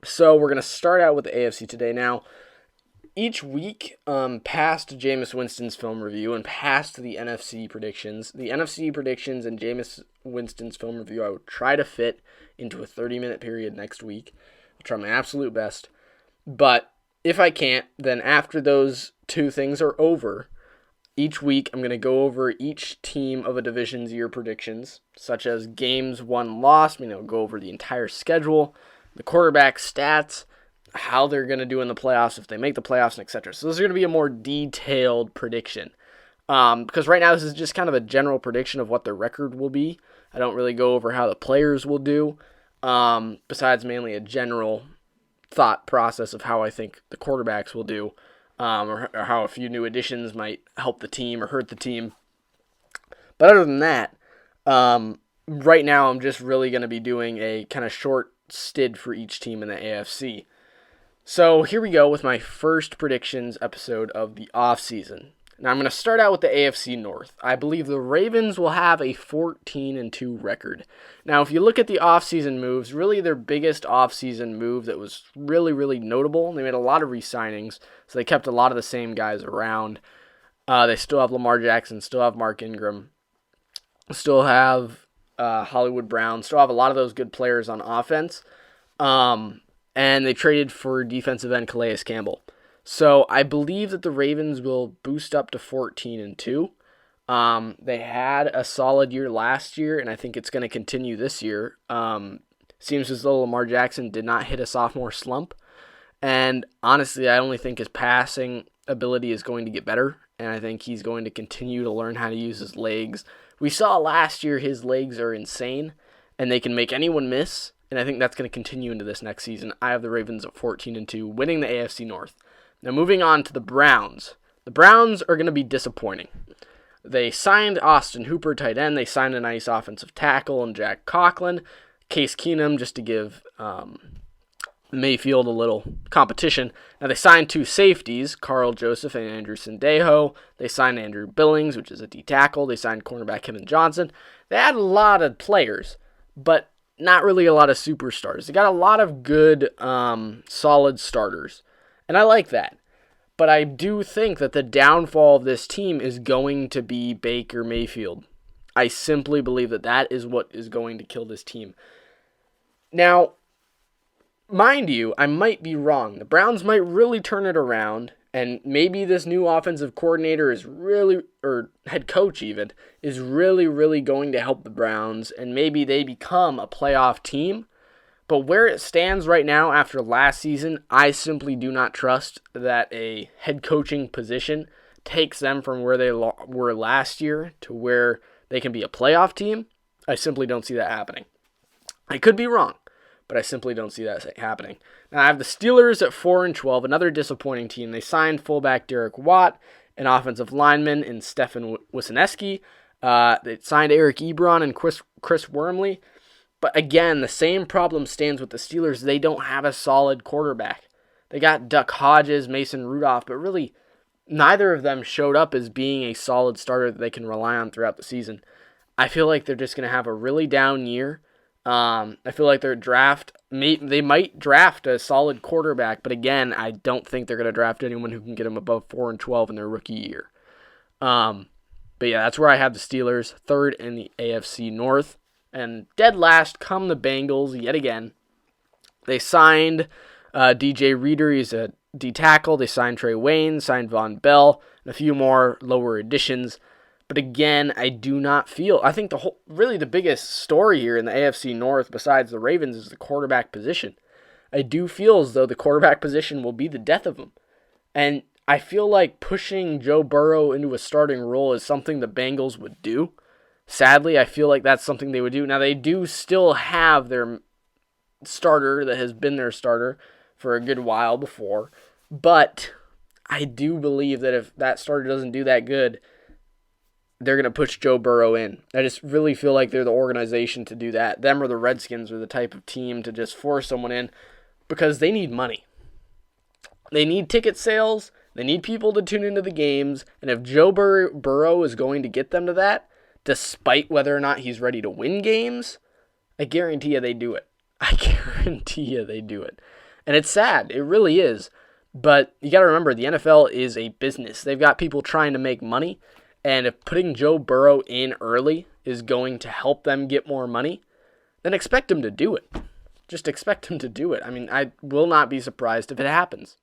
So we're going to start out with the AFC today. Now, each week, past Jameis Winston's film review and past the NFC predictions and Jameis Winston's film review, I would try to fit into a 30-minute period next week. I'll try my absolute best. But if I can't, then after those two things are over, each week I'm going to go over each team of a division's year predictions, such as games won, lost. Go over the entire schedule, the quarterback stats, how they're going to do in the playoffs, if they make the playoffs, etc. So this is going to be a more detailed prediction. Because right now this is just kind of a general prediction of what their record will be. I don't really go over how the players will do, besides mainly a general thought process of how I think the quarterbacks will do, or how a few new additions might help the team or hurt the team. But other than that, right now I'm just really going to be doing a kind of short stid for each team in the AFC. So here we go with my first predictions episode of the offseason. Now I'm going to start out with the AFC North. I believe the Ravens will have a 14-2 record. Now if you look at the offseason moves, really their biggest offseason move that was really, really notable, they made a lot of re-signings, so they kept a lot of the same guys around. They still have Lamar Jackson, still have Mark Ingram, still have Hollywood Brown, still have a lot of those good players on offense. And they traded for defensive end Calais Campbell. So I believe that the Ravens will boost up to 14-2. They had a solid year last year, and I think it's going to continue this year. Seems as though Lamar Jackson did not hit a sophomore slump. And honestly, I only think his passing ability is going to get better, and I think he's going to continue to learn how to use his legs. We saw last year his legs are insane, and they can make anyone miss, and I think that's going to continue into this next season. I have the Ravens at 14-2, winning the AFC North. Now moving on to the Browns. The Browns are going to be disappointing. They signed Austin Hooper, tight end. They signed a nice offensive tackle and Jack Conklin. Case Keenum, just to give Mayfield a little competition. Now they signed two safeties, Carl Joseph and Andrew Sendejo. They signed Andrew Billings, which is a D tackle. They signed cornerback Kevin Johnson. They had a lot of players, but not really a lot of superstars. They got a lot of good, solid starters. And I like that. But I do think that the downfall of this team is going to be Baker Mayfield. I simply believe that that is what is going to kill this team. Now, mind you, I might be wrong. The Browns might really turn it around, and maybe this new offensive coordinator is really, or head coach even, is really, really going to help the Browns, and maybe they become a playoff team. But where it stands right now after last season, I simply do not trust that a head coaching position takes them from where they were last year to where they can be a playoff team. I simply don't see that happening. I could be wrong, but I simply don't see that happening. Now I have the Steelers at 4-12, another disappointing team. They signed fullback Derek Watt, an offensive lineman in Stefan Wisniewski. They signed Eric Ebron and Chris Wormley. But again, the same problem stands with the Steelers. They don't have a solid quarterback. They got Duck Hodges, Mason Rudolph, but really neither of them showed up as being a solid starter that they can rely on throughout the season. I feel like they're just going to have a really down year. I feel like they might draft a solid quarterback, but again, I don't think they're going to draft anyone who can get them above 4-12 in their rookie year. But yeah, that's where I have the Steelers, third in the AFC North. And dead last come the Bengals yet again. They signed DJ Reader. He's a D tackle. They signed Trey Wayne, signed Von Bell, and a few more lower additions. But again, I do not feel. I think the biggest story here in the AFC North, besides the Ravens, is the quarterback position. I do feel as though the quarterback position will be the death of them. And I feel like pushing Joe Burrow into a starting role is something the Bengals would do. Sadly, I feel like that's something they would do. Now, they do still have their starter that has been their starter for a good while before. But I do believe that if that starter doesn't do that good, they're going to push Joe Burrow in. I just really feel like they're the organization to do that. Them or the Redskins are the type of team to just force someone in because they need money. They need ticket sales. They need people to tune into the games. And if Joe Burrow is going to get them to that, despite whether or not he's ready to win games, I guarantee you they do it. And it's sad. It really is. But you got to remember, the NFL is a business. They've got people trying to make money. And if putting Joe Burrow in early is going to help them get more money, then expect him to do it. Just expect him to do it. I mean, I will not be surprised if it happens.